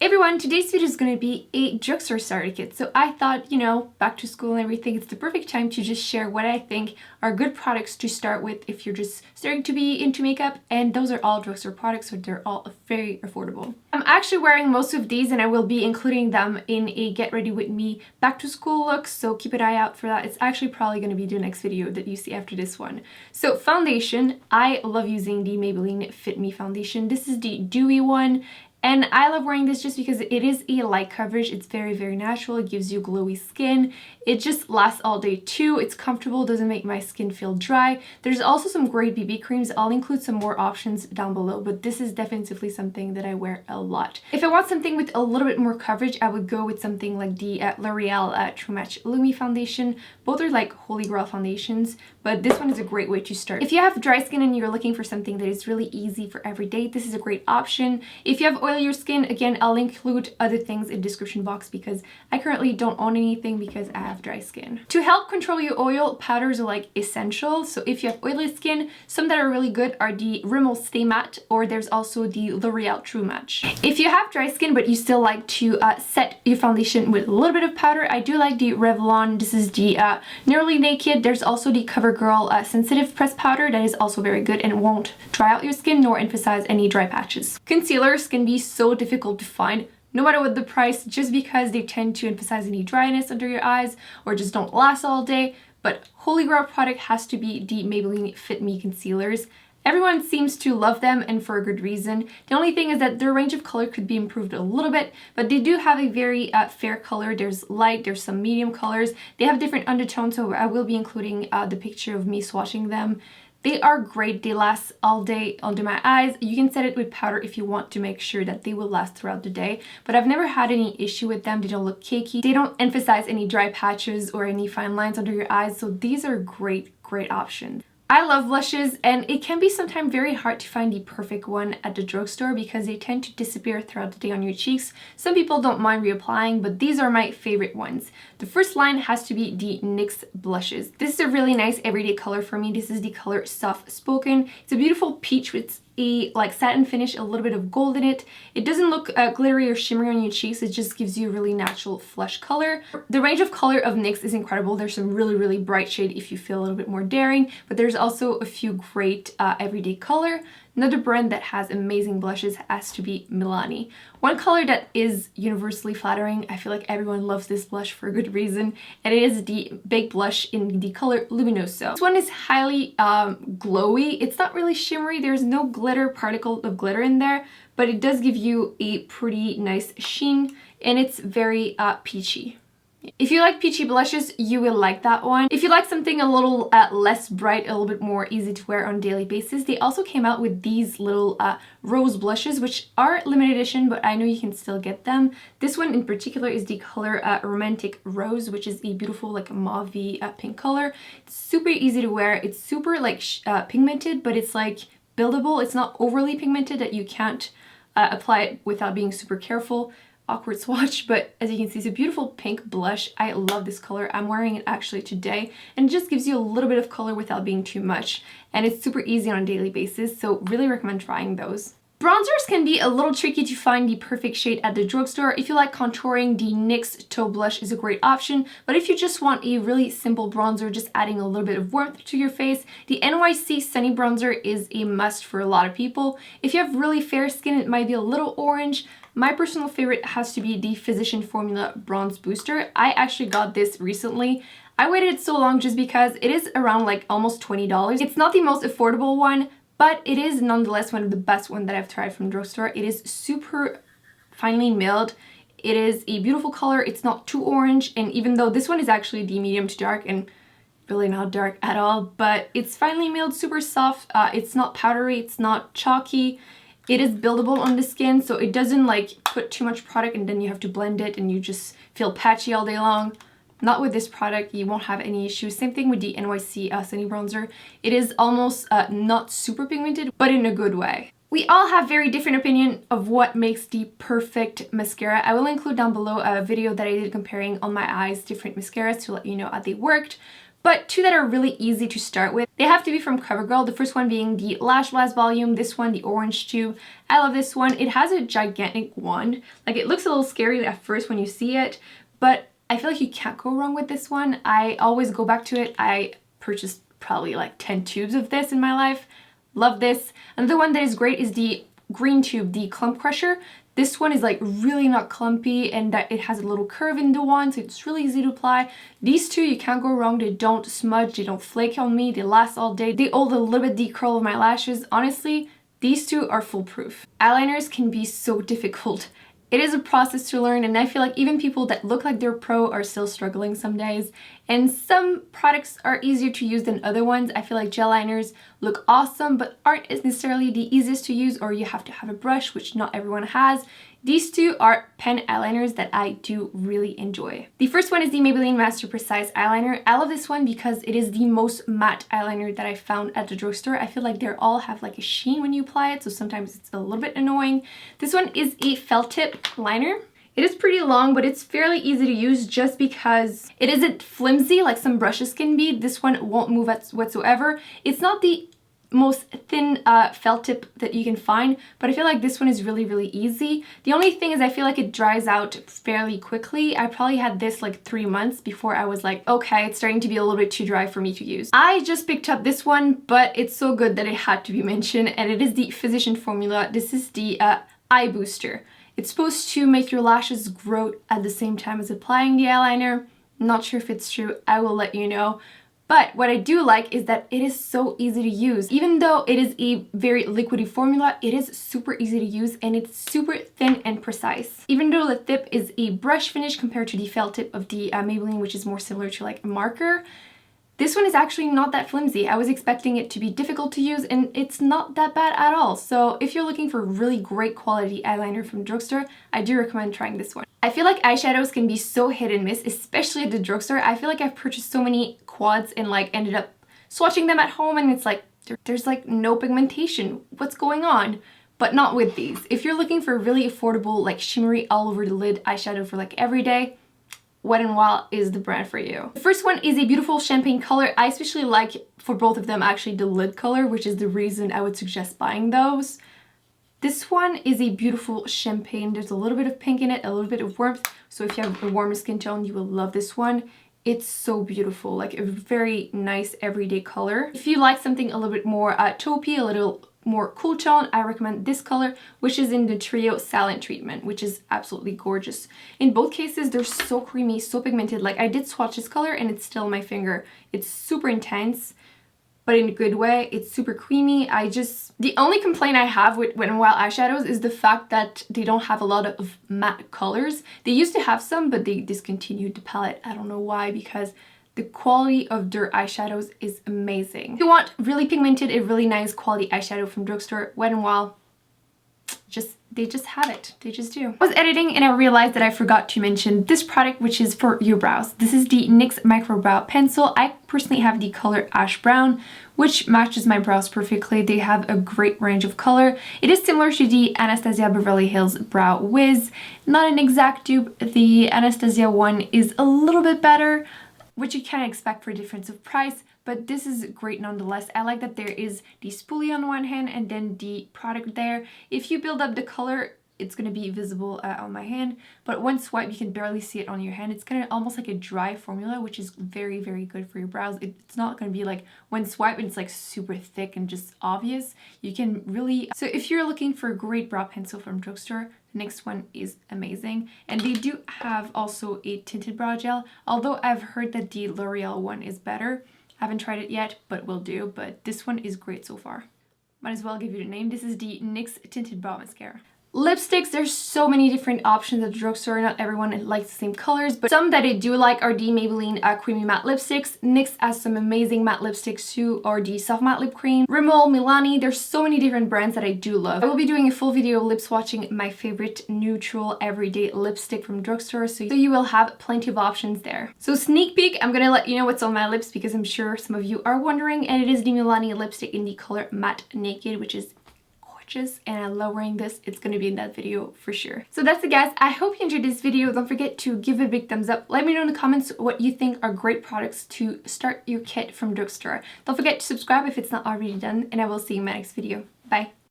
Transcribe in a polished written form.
Hey everyone, today's video is going to be a drugstore starter kit. So I thought, you know, back to school and everything, it's the perfect time to just share what I think are good products to start with if you're just starting to be into makeup. And those are all drugstore products, so they're all very affordable. I'm actually wearing most of these and I will be including them in a get ready with me back to school look, so keep an eye out for that. It's actually probably going to be the next video that you see after this one. So foundation, I love using the Maybelline Fit Me foundation. This is the dewy one. And I love wearing this just because it is a light coverage. It's very, very natural. It gives you glowy skin. It just lasts all day too. It's comfortable, doesn't make my skin feel dry. There's also some great BB creams. I'll include some more options down below, but this is definitively something that I wear a lot. If I want something with a little bit more coverage, I would go with something like the L'Oreal True Match Lumi foundation. Both are like holy grail foundations, but this one is a great way to start. If you have dry skin and you're looking for something that is really easy for every day, this is a great option. If you have oilier skin, again, I'll include other things in the description box because I currently don't own anything because I have dry skin. To help control your oil, powders are like essential. So if you have oily skin, some that are really good are the Rimmel Stay Matte, or there's also the L'Oreal True Match. If you have dry skin but you still like to set your foundation with a little bit of powder, I do like the Revlon. This is the Nearly Naked. There's also the CoverGirl Sensitive Pressed Powder that is also very good and won't dry out your skin nor emphasize any dry patches. Concealers can be so difficult to find no matter what the price, just because they tend to emphasize any dryness under your eyes or just don't last all day. But holy grail product has to be the Maybelline Fit Me concealers. Everyone seems to love them, and for a good reason. The only thing is that their range of color could be improved a little bit, but they do have a very fair color. There's light, there's some medium colors. They have different undertones, so I will be including the picture of me swatching them. They are great. They last all day under my eyes. You can set it with powder if you want to make sure that they will last throughout the day, but I've never had any issue with them. They don't look cakey. They don't emphasize any dry patches or any fine lines under your eyes, so these are great options. I love blushes, and it can be sometimes very hard to find the perfect one at the drugstore because they tend to disappear throughout the day on your cheeks. Some people don't mind reapplying, but these are my favorite ones. The first line has to be the NYX blushes. This is a really nice everyday color for me. This is the color Soft Spoken. It's a beautiful peach with a like satin finish, a little bit of gold in it. It doesn't look glittery or shimmery on your cheeks. It just gives you a really natural flush color. The range of color of NYX is incredible. There's some really bright shade if you feel a little bit more daring, but there's also a few great everyday color. Another brand that has amazing blushes has to be Milani. One color that is universally flattering, I feel like everyone loves this blush for a good reason, and it is the Baked Blush in the color Luminoso. This one is highly glowy. It's not really shimmery. There's no particle of glitter in there, but it does give you a pretty nice sheen, and it's very peachy. If you like peachy blushes, you will like that one. If you like something a little less bright, a little bit more easy to wear on a daily basis, they also came out with these little rose blushes, which are limited edition, but I know you can still get them. This one in particular is the color Romantic Rose, which is a beautiful like mauve-y pink color. It's super easy to wear. It's super like pigmented, but it's like buildable. It's not overly pigmented that you can't apply it without being super careful. Awkward swatch, but as you can see, it's a beautiful pink blush. I love this color. I'm wearing it actually today, and it just gives you a little bit of color without being too much, and it's super easy on a daily basis, so really recommend trying those. Bronzers can be a little tricky to find the perfect shade at the drugstore. If you like contouring, the NYX Toe Blush is a great option, but if you just want a really simple bronzer, just adding a little bit of warmth to your face, the NYC Sunny bronzer is a must for a lot of people. If you have really fair skin, it might be a little orange. My personal favorite has to be the Physician Formula Bronze Booster. I actually got this recently. I waited so long just because it is around like almost $20. It's not the most affordable one, but it is nonetheless one of the best ones that I've tried from drugstore. It is super finely milled. It is a beautiful color. It's not too orange, and even though this one is actually the medium to dark and really not dark at all, but it's finely milled, super soft. It's not powdery, it's not chalky. It is buildable on the skin, so it doesn't like put too much product and then you have to blend it and you just feel patchy all day long. Not with this product, you won't have any issues. Same thing with the NYC Sunny bronzer. It is almost not super pigmented, but in a good way. We all have very different opinion of what makes the perfect mascara. I will include down below a video that I did comparing on my eyes different mascaras to let you know how they worked. but two that are really easy to start with. They have to be from CoverGirl. The first one being the Lash Blast Volume, this one, the Orange Tube. I love this one. It has a gigantic wand. Like, it looks a little scary at first when you see it, but I feel like you can't go wrong with this one. I always go back to it. I purchased probably like 10 tubes of this in my life. Love this. Another one that is great is the green tube, the Clump Crusher. This one is like really not clumpy, and that it has a little curve in the wand, so it's really easy to apply. These two, you can't go wrong. They don't smudge, they don't flake on me, they last all day. They hold a little bit decurl of my lashes. Honestly, these two are foolproof. Eyeliners can be so difficult. It is a process to learn, and I feel like even people that look like they're pro are still struggling some days. And some products are easier to use than other ones. I feel like gel liners look awesome, but aren't necessarily the easiest to use, or you have to have a brush, which not everyone has. These two are pen eyeliners that I do really enjoy. The first one is the Maybelline Master Precise Eyeliner. I love this one because it is the most matte eyeliner that I found at the drugstore. I feel like they all have like a sheen when you apply it, so sometimes it's a little bit annoying. This one is a felt tip liner. It is pretty long, but it's fairly easy to use just because it isn't flimsy like some brushes can be. This one won't move whatsoever. It's not the most thin felt tip that you can find, but I feel like this one is really, really easy. The only thing is I feel like it dries out fairly quickly. I probably had this like 3 months before I was like, okay, it's starting to be a little bit too dry for me to use. I just picked up this one, but it's so good that it had to be mentioned, and it is the Physician Formula. This is the Eye Booster. It's supposed to make your lashes grow at the same time as applying the eyeliner. Not sure if it's true, I will let you know. But what I do like is that it is so easy to use. Even though it is a very liquidy formula, it is super easy to use, and it's super thin and precise. Even though the tip is a brush finish compared to the felt tip of the Maybelline, which is more similar to like a marker, this one is actually not that flimsy. I was expecting it to be difficult to use, and it's not that bad at all. So if you're looking for really great quality eyeliner from drugstore, I do recommend trying this one. I feel like eyeshadows can be so hit and miss, especially at the drugstore. I feel like I've purchased so many quads and like ended up swatching them at home, and it's like there's like no pigmentation. What's going on? But not with these. If you're looking for really affordable, like shimmery all over the lid eyeshadow for like every day, Wet n Wild is the brand for you. The first one is a beautiful champagne color. I especially like, for both of them, actually the lid color, which is the reason I would suggest buying those. This one is a beautiful champagne. There's a little bit of pink in it, a little bit of warmth. So if you have a warmer skin tone, you will love this one. It's so beautiful, like a very nice everyday color. If you like something a little bit more taupey, a little more cool tone, I recommend this color, which is in the Trio Silent Treatment, which is absolutely gorgeous. In both cases, they're so creamy, so pigmented. Like, I did swatch this color and it's still on my finger. It's super intense, but in a good way. It's super creamy. The only complaint I have with Wet n Wild eyeshadows is the fact that they don't have a lot of matte colors. They used to have some, but they discontinued the palette. I don't know why, because the quality of their eyeshadows is amazing. If you want really pigmented, a really nice quality eyeshadow from drugstore, Wet n Wild, they just have it. They just do. I was editing and I realized that I forgot to mention this product, which is for your brows. This is the NYX Micro Brow Pencil. I personally have the color Ash Brown, which matches my brows perfectly. They have a great range of color. It is similar to the Anastasia Beverly Hills Brow Wiz. Not an exact dupe. The Anastasia one is a little bit better, which you can't expect for a difference of price, but this is great nonetheless. I like that there is the spoolie on one hand and then the product there. If you build up the color, it's going to be visible on my hand, but one swipe you can barely see it on your hand. It's kind of almost like a dry formula, which is very, very good for your brows. It's not going to be like one swipe and it's like super thick and just obvious. You can really, so if you're looking for a great brow pencil from drugstore, the next one is amazing. And they do have also a tinted brow gel, although I've heard that the L'Oreal one is better. I haven't tried it yet, but will do. But this one is great so far. Might as well give you the name. This is the NYX Tinted Brow Mascara. Lipsticks, there's so many different options at the drugstore. Not everyone likes the same colors, but some that I do like are the Maybelline Creamy Matte Lipsticks. NYX has some amazing matte lipsticks too, or the Soft Matte Lip Cream. Rimmel, Milani, there's so many different brands that I do love. I will be doing a full video lip swatching my favorite neutral everyday lipstick from drugstore, so you will have plenty of options there. So sneak peek, I'm gonna let you know what's on my lips because I'm sure some of you are wondering, and it is the Milani lipstick in the color Matte Naked, which is swatches and I'm lowering this, it's going to be in that video for sure. So that's it, guys. I hope you enjoyed this video. Don't forget to give it a big thumbs up. Let me know in the comments what you think are great products to start your kit from Drugstore. Don't forget to subscribe if it's not already done, and I will see you in my next video. Bye.